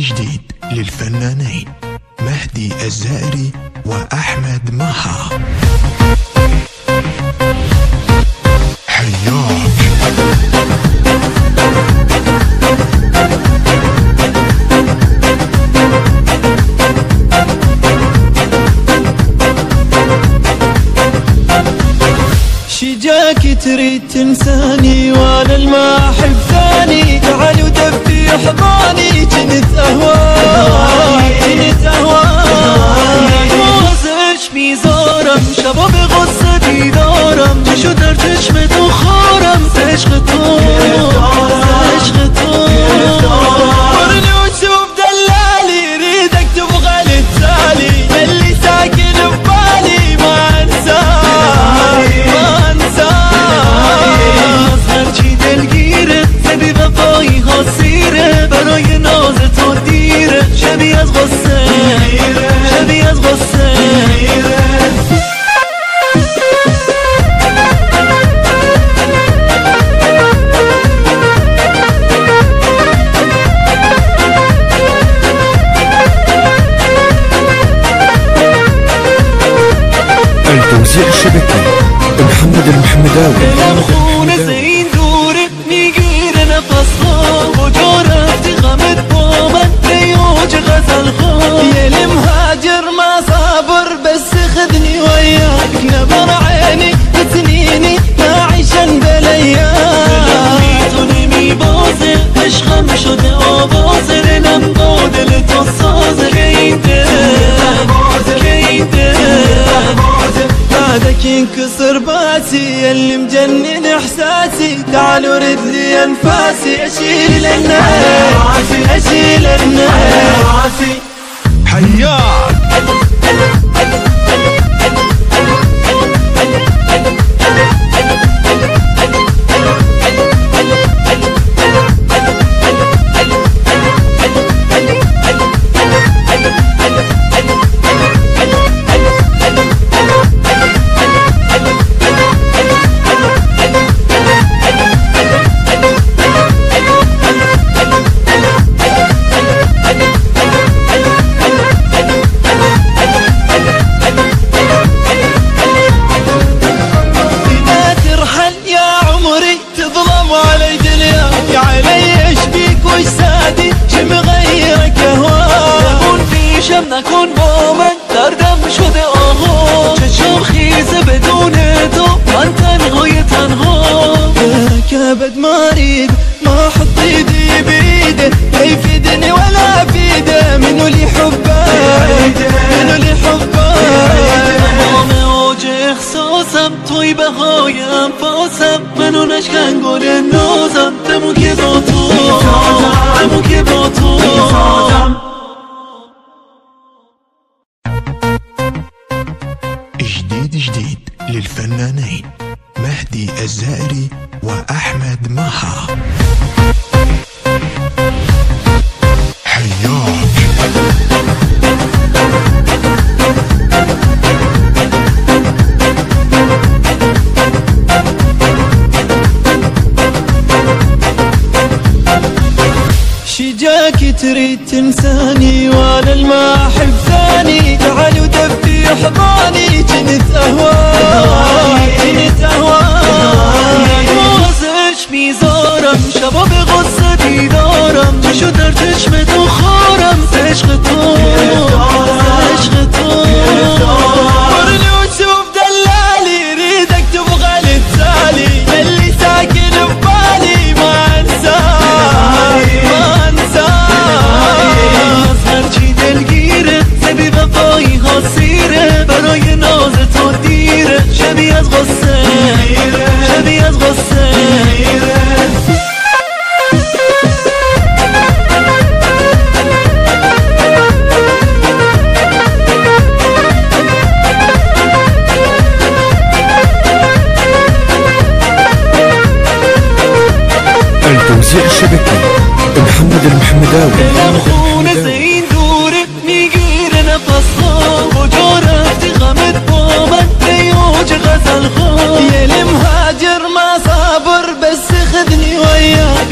جديد للفنانين مهدي الزائري وأحمد مها. حياك شجاك تريد تنساني وانا الما احب ثاني، تعال ودفي حضاني جنت اهواي وازش ميزارم شباب غصتي دارم شو درتش متوخارم عشق تو ورني وشوف دلالي ريدك تبغى للتالي اللي ساكن ببالي ما انساك هرچی دلگیره زبی وفایی ها سیره برای ناز تو دیره شبیه از غصه التوزيع الشبكي محمد المحمداوي. خونه زین دوره میگیره نفسها کجا رفتی غمت با من ریاج غزل ها یه مهاجر ما صابر بس خذني وياك نظر عيني بسنيني نعيشا بالايام نمی بازه عشقم شده آوازه دلم با دل تو سازه که این بعدك ينكسر باسي اللي مجنن احساسي تعال ورد لي انفاسي اشيل النار حياك نکن با من دردم شده آها چشم خیزه بدون تو من تنها كبد مريض ما حط ايدي بيده لا يفيدني ولا افيده منو اللي حبه انا اوج احساسم توی بهای انفاسم منو نشکن گل نازم دمو که با تو جديد للفنانين مهدي الزائري وأحمد مها. حياك شجاك تريد تنساني وانا الما احب ثاني، تعال ودفي حضاني جنت اهواي وازش ميزارم شباب غصتي دارم شو درتش متوخارم عشق تو ورني وشوف دلالي ريدك تبغى للتالي اللي ساكن ببالي ما انساك هرچی دلگیره زبی وفایی ها سیره برای ناز تو دیره شبیه از غصه التوزيع الشبكي محمد المحمداوي. خونه زین دوره میگیره نفسها کجا رفتی غمت با من ریاج غزل ها یه مهاجر ما صابر بس خذني وياك